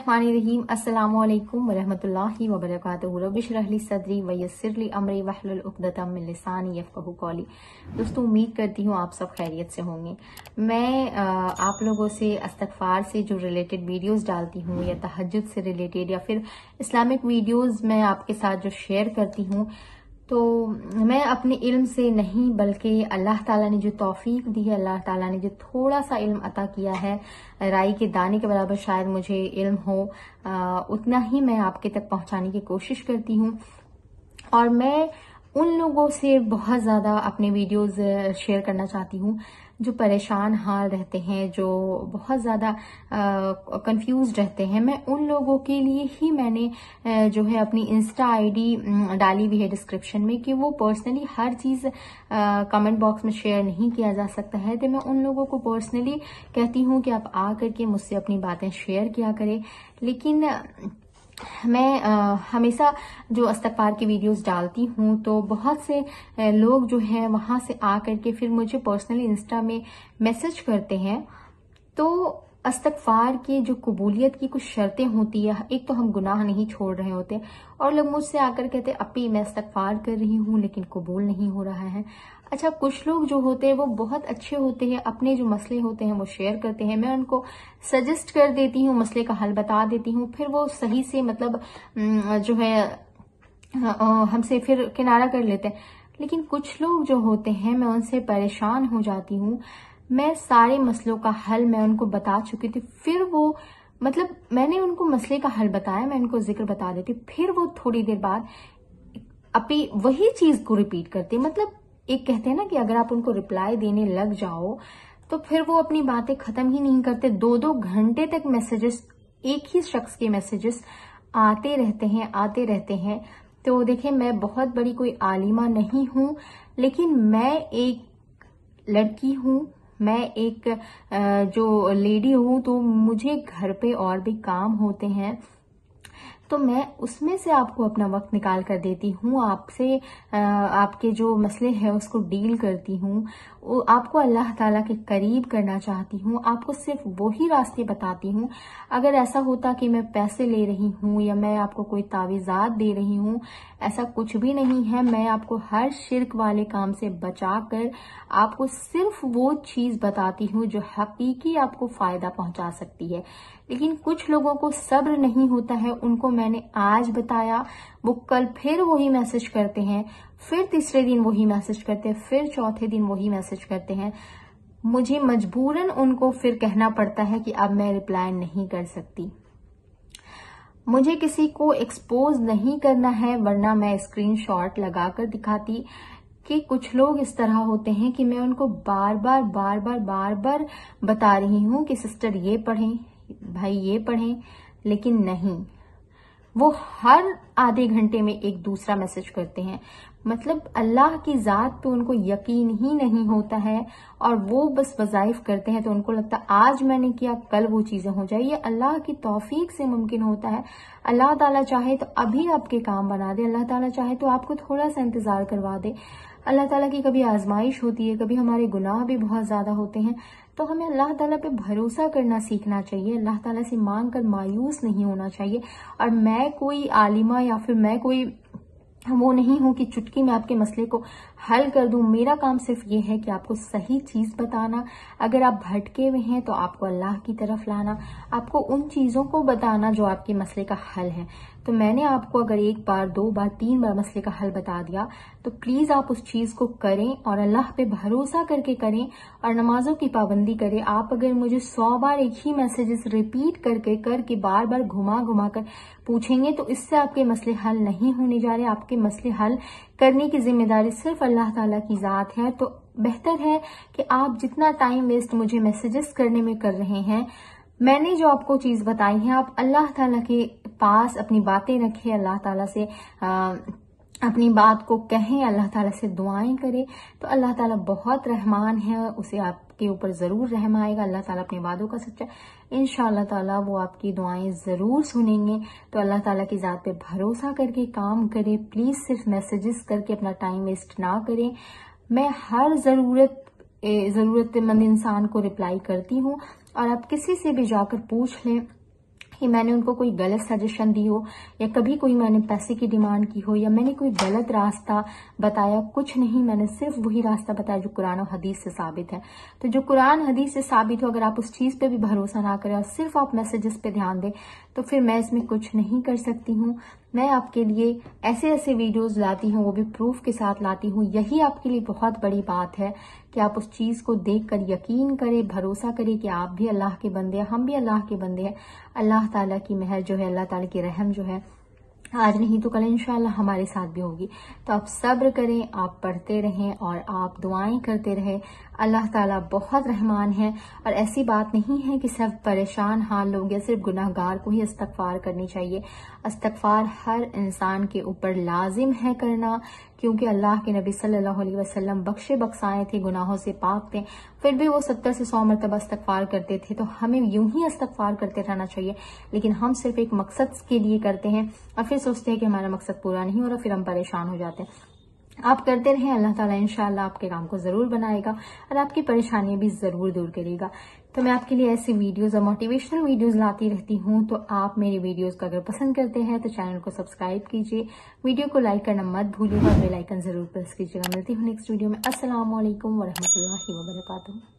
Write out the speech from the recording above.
रहीम अस्सलामु अलैकुम वरहमतुल्लाहि वबरकातुहू रब्बि इश्रह ली सदरी वयस्सिर ली अमरी वहलुल उक़दतम मिन लिसानी यफ़क़हू क़ौली। दोस्तों, उम्मीद करती हूँ आप सब खैरियत से होंगे। मैं आप लोगों से इस्तिग़फ़ार से जो रिलेटेड वीडियोस डालती हूँ या तहज्जुद से रिलेटेड या फिर इस्लामिक वीडियोस मैं आपके साथ जो शेयर करती हूँ, तो मैं अपने इल्म से नहीं बल्कि अल्लाह ताला ने जो तौफीक दी है, अल्लाह ताला ने जो थोड़ा सा इल्म अता किया है, राई के दाने के बराबर शायद मुझे इल्म हो, उतना ही मैं आपके तक पहुंचाने की कोशिश करती हूँ। और मैं उन लोगों से बहुत ज़्यादा अपने वीडियोस शेयर करना चाहती हूँ जो परेशान हाल रहते हैं, जो बहुत ज़्यादा कंफ्यूज रहते हैं। मैं उन लोगों के लिए ही मैंने जो है अपनी इंस्टा आईडी डाली हुई है डिस्क्रिप्शन में कि वो पर्सनली हर चीज़ कमेंट बॉक्स में शेयर नहीं किया जा सकता है। तो मैं उन लोगों को पर्सनली कहती हूँ कि आप आ करके मुझसे अपनी बातें शेयर किया करें। लेकिन मैं हमेशा जो इस्तिग़फ़ार की वीडियोस डालती हूँ तो बहुत से लोग जो हैं वहां से आ करके फिर मुझे पर्सनली इंस्टा में मैसेज करते हैं। तो इस्तिग़फ़ार की जो कबूलियत की कुछ शर्तें होती है, एक तो हम गुनाह नहीं छोड़ रहे होते और लोग मुझसे आकर कहते अपी मैं इस्तिग़फ़ार कर रही हूँ लेकिन कबूल नहीं हो रहा है। अच्छा, कुछ लोग जो होते हैं वो बहुत अच्छे होते हैं, अपने जो मसले होते हैं वो शेयर करते हैं, मैं उनको सजेस्ट कर देती हूँ, मसले का हल बता देती हूँ, फिर वो सही से मतलब जो है हमसे फिर किनारा कर लेते हैं। लेकिन कुछ लोग जो होते हैं मैं उनसे परेशान हो जाती हूँ। मैं सारे मसलों का हल मैं उनको बता चुकी थी, फिर वो मतलब मैंने उनको मसले का हल बताया, मैं उनको जिक्र बता देती, फिर वो थोड़ी देर बाद अपनी वही चीज को रिपीट करते। मतलब एक कहते हैं ना कि अगर आप उनको रिप्लाई देने लग जाओ तो फिर वो अपनी बातें खत्म ही नहीं करते। 2-2 घंटे तक मैसेजेस, एक ही शख्स के मैसेजेस आते रहते हैं। तो देखिए, मैं बहुत बड़ी कोई आलिमा नहीं हूं, लेकिन मैं एक लड़की हूं, मैं एक जो लेडी हूं, तो मुझे घर पे और भी काम होते हैं, तो मैं उसमें से आपको अपना वक्त निकाल कर देती हूँ, आपसे आपके जो मसले हैं उसको डील करती हूँ, आपको अल्लाह ताला के करीब करना चाहती हूँ, आपको सिर्फ वही रास्ते बताती हूँ। अगर ऐसा होता कि मैं पैसे ले रही हूँ या मैं आपको कोई तावीज़ात दे रही हूँ, ऐसा कुछ भी नहीं है। मैं आपको हर शिर्क वाले काम से बचाकर आपको सिर्फ वो चीज बताती हूँ जो हकीकी आपको फायदा पहुंचा सकती है। लेकिन कुछ लोगों को सब्र नहीं होता है, उनको मैंने आज बताया, वो कल फिर वही मैसेज करते हैं, फिर तीसरे दिन वही मैसेज करते हैं, फिर चौथे दिन वही मैसेज करते हैं। मुझे मजबूरन उनको फिर कहना पड़ता है कि अब मैं रिप्लाई नहीं कर सकती। मुझे किसी को एक्सपोज नहीं करना है, वरना मैं स्क्रीनशॉट लगाकर दिखाती कि कुछ लोग इस तरह होते हैं कि मैं उनको बार बार बता रही हूँ कि सिस्टर ये पढ़ें, भाई ये पढ़ें, लेकिन नहीं, वो हर आधे घंटे में एक दूसरा मैसेज करते हैं। मतलब अल्लाह की जात पे उनको यकीन ही नहीं होता है और वो बस वज़ाइफ करते हैं, तो उनको लगता है आज मैंने किया कल वो चीजें हो जाए। ये अल्लाह की तौफीक से मुमकिन होता है। अल्लाह ताला चाहे तो अभी आपके काम बना दे, अल्लाह ताला चाहे तो आपको थोड़ा सा इंतजार करवा दे। अल्लाह ताला की कभी आजमाइश होती है, कभी हमारे गुनाह भी बहुत ज्यादा होते हैं, तो हमें अल्लाह ताला पे भरोसा करना सीखना चाहिए, अल्लाह ताला से मांग कर मायूस नहीं होना चाहिए। और मैं कोई आलिमा या फिर मैं कोई वो नहीं हूं कि चुटकी में आपके मसले को हल कर दूं। मेरा काम सिर्फ ये है कि आपको सही चीज बताना, अगर आप भटके हुए हैं तो आपको अल्लाह की तरफ लाना, आपको उन चीजों को बताना जो आपके मसले का हल है। तो मैंने आपको अगर 1 बार 2 बार 3 बार मसले का हल बता दिया तो प्लीज आप उस चीज को करें और अल्लाह पे भरोसा करके करें और नमाजों की पाबंदी करें। आप अगर मुझे 100 बार एक ही मैसेजेस रिपीट करके बार बार घुमा कर पूछेंगे तो इससे आपके मसले हल नहीं होने जा रहे। आपके मसले हल करने की जिम्मेदारी सिर्फ अल्लाह ताला की जात है। तो बेहतर है कि आप जितना टाइम वेस्ट मुझे मैसेजेस करने में कर रहे हैं, मैंने जो आपको चीज बताई है, आप अल्लाह ताला के पास अपनी बातें रखें, अल्लाह ताला से अपनी बात को कहें, अल्लाह ताला से दुआएं करें, तो अल्लाह ताला बहुत रहमान है, उसे आपके ऊपर जरूर रहम आएगा। अल्लाह ताला अपने वादों का सच्चा, इंशाअल्लाह ताला वो आपकी दुआएं जरूर सुनेंगे। तो अल्लाह ताला की जात पे भरोसा करके काम करें। प्लीज सिर्फ मैसेजेस करके अपना टाइम वेस्ट ना करें। मैं हर जरूरतमंद इंसान को रिप्लाई करती हूँ और आप किसी से भी जाकर पूछ लें कि मैंने उनको कोई गलत सजेशन दी हो या कभी कोई मैंने पैसे की डिमांड की हो या मैंने कोई गलत रास्ता बताया, कुछ नहीं। मैंने सिर्फ वही रास्ता बताया जो कुरान और हदीस से साबित है। तो जो कुरान हदीस से साबित हो, अगर आप उस चीज पे भी भरोसा ना करें और सिर्फ आप मैसेजेस पे ध्यान दें, तो फिर मैं इसमें कुछ नहीं कर सकती हूँ। मैं आपके लिए ऐसे ऐसे वीडियोस लाती हूँ, वो भी प्रूफ के साथ लाती हूँ। यही आपके लिए बहुत बड़ी बात है कि आप उस चीज को देखकर यकीन करें, भरोसा करें कि आप भी अल्लाह के बंदे हैं, हम भी अल्लाह के बंदे हैं। अल्लाह ताला की मेहर जो है, अल्लाह ताला की रहम जो है, आज नहीं तो कल इंशाअल्लाह हमारे साथ भी होगी। तो आप सब्र करें, आप पढ़ते रहें और आप दुआएं करते रहें। अल्लाह ताला बहुत रहमान है और ऐसी बात नहीं है कि सिर्फ परेशान हाल लोग या सिर्फ गुनाहगार को ही इस्तगफार करनी चाहिए। इस्तगफार हर इंसान के ऊपर लाजिम है करना, क्योंकि अल्लाह के नबी सल्लल्लाहु अलैहि वसल्लम बख्शे बख्शाए थे, गुनाहों से पाक थे, फिर भी वो 70 से 100 मरतबा इस्तगफार करते थे। तो हमें यूं ही इस्तगफार करते रहना चाहिए, लेकिन हम सिर्फ एक मकसद के लिए करते हैं और फिर सोचते हैं कि हमारा मकसद पूरा नहीं हो रहा, फिर हम परेशान हो जाते हैं। आप करते रहें, अल्लाह ताला इंशाअल्लाह आपके काम को जरूर बनाएगा और आपकी परेशानियां भी जरूर दूर करेगा। तो मैं आपके लिए ऐसी वीडियोस और मोटिवेशनल वीडियोस लाती रहती हूँ। तो आप मेरी वीडियोस को अगर पसंद करते हैं तो चैनल को सब्सक्राइब कीजिए, वीडियो को लाइक करना मत भूलिएगा, बेल आइकन जरूर प्रेस कीजिएगा। मिलती हूँ नेक्स्ट वीडियो में। अस्सलाम वालेकुम वरहमतुल्लाहि वबरकातुहू।